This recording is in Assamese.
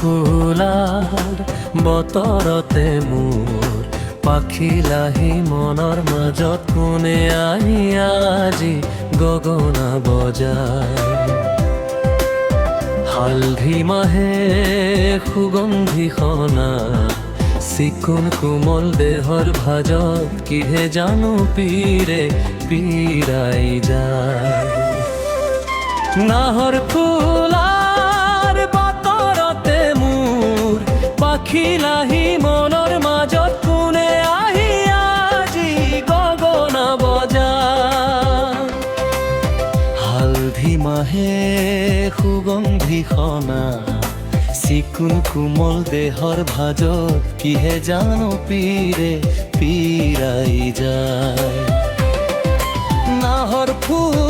ফুলাৰ বতৰতে মোৰ পাখিলাহি মনৰ মাজত কোনে আহি আজি গগনা বজায়। হালধি মাহে সুগন্ধি সনা চিকুণ কোমল দেহৰ ভাজত কিহে জানো পীৰে পীৰাই যায়। নাহৰ ফুলাৰ বতৰতে মোৰ পাখিলাহি মনৰ মাজত কোনে আহি আজি গগনা বজায়। হালধি মাহে সুগন্ধি সনা চিকুণ কোমল দেহৰ ভাজত কিহে জানো পীৰে পীৰাই যায়। নাহৰ ফুল